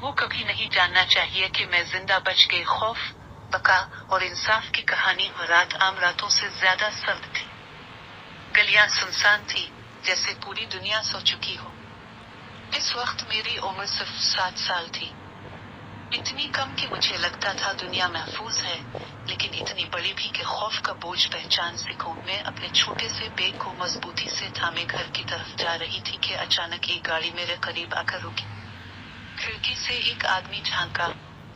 وہ کبھی نہیں جاننا چاہیے کہ میں زندہ بچ گئی۔ خوف، بقا اور انصاف کی کہانی رات عام راتوں سے زیادہ سرد تھی۔ گلیاں سنسان تھی، جیسے پوری دنیا سو چکی ہو۔ اس وقت میری عمر صرف 7 سال تھی، اتنی کم کہ مجھے لگتا تھا دنیا محفوظ ہے، لیکن اتنی بڑی بھی کہ خوف کا بوجھ پہچان سکوں۔ میں اپنے چھوٹے سے بیگ کو مضبوطی سے تھامے گھر کی طرف جا رہی تھی کہ اچانک ایک گاڑی میرے قریب آ کر رکی۔ کھڑکی سے ایک آدمی جھانکا،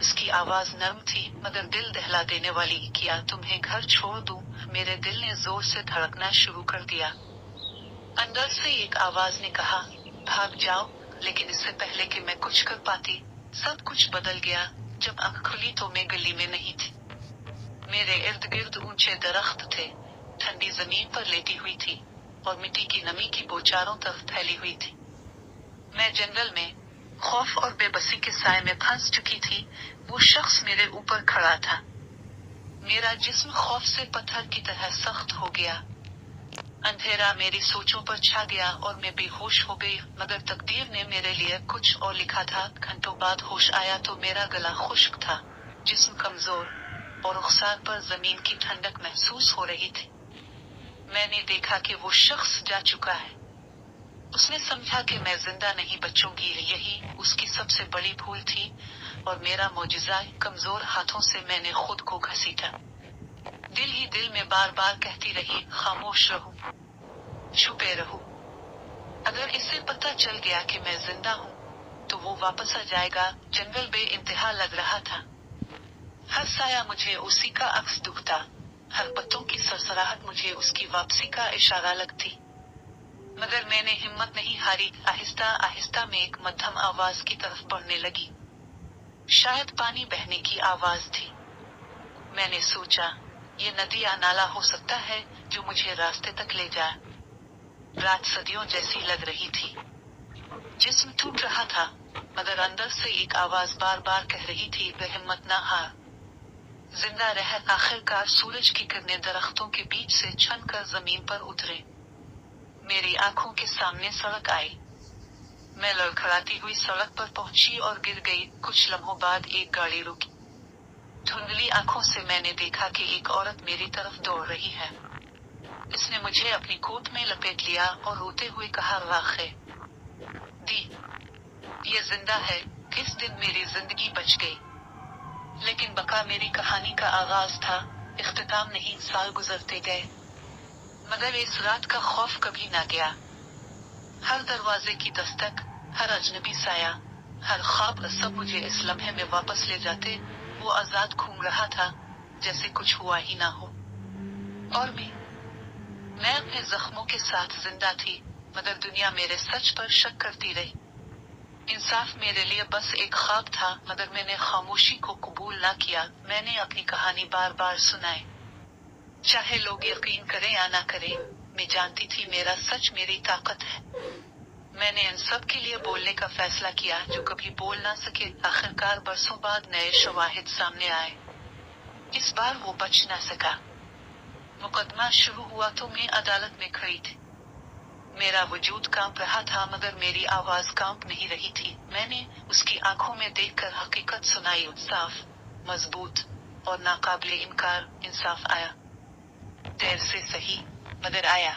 اس کی آواز نرم تھی مگر دل دہلا دینے والی۔ کیا تمہیں گھر چھوڑ دوں؟ میرے دل نے زور سے دھڑکنا شروع کر دیا۔ اندر سے ایک آواز نے کہا، بھاگ جاؤ، لیکن اس سے پہلے کہ میں کچھ کر پاتی، سب کچھ بدل گیا۔ جب آنکھ کھلی تو میں گلی میں نہیں تھی۔ میرے ارد گرد اونچے درخت تھے، ٹھنڈی زمین پر لیٹی ہوئی تھی، اور مٹی کی نمی کی بو چاروں طرف پھیلی ہوئی تھی۔ میں جنگل میں، خوف اور بے بسی کے سائے میں پھنس چکی تھی۔ وہ شخص میرے اوپر کھڑا تھا۔ میرا جسم خوف سے پتھر کی طرح سخت ہو گیا۔ اندھیرا میری سوچوں پر چھا گیا اور میں بے ہوش ہو گئی، مگر تقدیر نے میرے لیے کچھ اور لکھا تھا۔ گھنٹوں بعد ہوش آیا تو میرا گلا خشک تھا، جسم کمزور، اور رخسار پر زمین کی ٹھنڈک محسوس ہو رہی تھی۔ میں نے دیکھا کہ وہ شخص جا چکا ہے۔ اس نے سمجھا کہ میں زندہ نہیں بچوں گی، یہی اس کی سب سے بڑی بھول تھی، اور میرا معجزہ، کمزور ہاتھوں سے میں نے خود کو گھسیٹا۔ دل ہی دل میں بار بار کہتی رہی، خاموش رہو، چھپے رہو۔ اگر اسے پتہ چل گیا کہ میں زندہ ہوں، تو وہ واپس آ جائے گا۔ جنگل بے انتہا لگ رہا تھا۔ ہر سایہ مجھے اسی کا عکس دکھتا، ہر پتوں کی سرسراہٹ مجھے اس کی واپسی کا اشارہ لگتی۔ مگر میں نے ہمت نہیں ہاری۔ آہستہ آہستہ میں ایک مدھم آواز کی طرف بڑھنے لگی۔ شاید پانی بہنے کی آواز تھی۔ میں نے سوچا، یہ ندی یا نالا ہو سکتا ہے جو مجھے راستے تک لے جائے۔ رات صدیوں جیسی لگ رہی تھی۔ جسم ٹوٹ رہا تھا، مگر اندر سے ایک آواز بار بار کہہ رہی تھی، بے ہمت نہ ہار، زندہ رہ۔ آخر کار سورج کی کرنیں درختوں کے بیچ سے چھن کر زمین پر اترے۔ میری آنکھوں کے سامنے سڑک آئی۔ میں لڑکھڑاتی ہوئی سڑک پر پہنچی اور گر گئی۔ کچھ لمحوں بعد ایک گاڑی رکی۔ دھندلی آنکھوں سے میں نے دیکھا کہ ایک عورت میری طرف دوڑ رہی ہے۔ اس نے مجھے اپنی گود میں لپیٹ لیا اور روتے ہوئے کہا، راخے دی، یہ زندہ ہے۔ کس دن میری زندگی بچ گئی۔ لیکن بقا میری کہانی کا آغاز تھا، اختتام نہیں۔ سال گزرتے گئے، مگر اس رات کا خوف کبھی نہ گیا۔ ہر دروازے کی دستک، ہر اجنبی سایہ، ہر خواب سب مجھے اس لمحے میں واپس لے جاتے۔ وہ آزاد گھوم رہا تھا، جیسے کچھ ہوا ہی نہ ہو۔ اور میں اپنے زخموں کے ساتھ زندہ تھی، مگر دنیا میرے سچ پر شک کرتی رہی۔ انصاف میرے لیے بس ایک خواب تھا، مگر میں نے خاموشی کو قبول نہ کیا۔ میں نے اپنی کہانی بار بار سنائی، چاہے لوگ یقین کریں یا نہ کریں۔ میں جانتی تھی میرا سچ میری طاقت ہے۔ میں نے ان سب کے لیے بولنے کا فیصلہ کیا جو کبھی بول نہ سکے۔ آخرکار برسوں بعد نئے شواہد سامنے آئے۔ اس بار وہ بچ نہ سکا۔ مقدمہ شروع ہوا تو میں عدالت میں کھڑی تھی۔ میرا وجود کانپ رہا تھا، مگر میری آواز کانپ نہیں رہی تھی۔ میں نے اس کی آنکھوں میں دیکھ کر حقیقت سنائی، صاف، مضبوط، اور ناقابل انکار۔ انصاف آیا، دیر سے صحیح، مگر آیا۔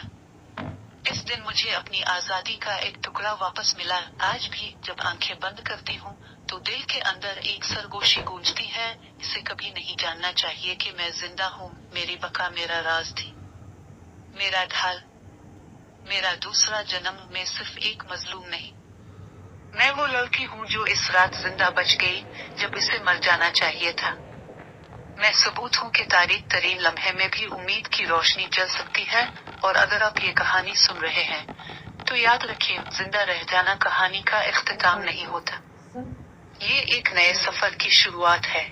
اس دن مجھے اپنی آزادی کا ایک ٹکڑا واپس ملا۔ آج بھی جب آنکھیں بند کرتی ہوں تو دل کے اندر ایک سرگوشی گونجتی ہے، اسے کبھی نہیں جاننا چاہیے کہ میں زندہ ہوں۔ میری بقا میرا راز تھی، میرا ڈھال، میرا دوسرا جنم۔ میں صرف ایک مظلوم نہیں، میں وہ لڑکی ہوں جو اس رات زندہ بچ گئی جب اسے مر جانا چاہیے تھا۔ میں ثبوت ہوں کہ تاریک ترین لمحے میں بھی امید کی روشنی جل سکتی ہے۔ اور اگر آپ یہ کہانی سن رہے ہیں تو یاد رکھیں، زندہ رہ جانا کہانی کا اختتام نہیں ہوتا، یہ ایک نئے سفر کی شروعات ہے۔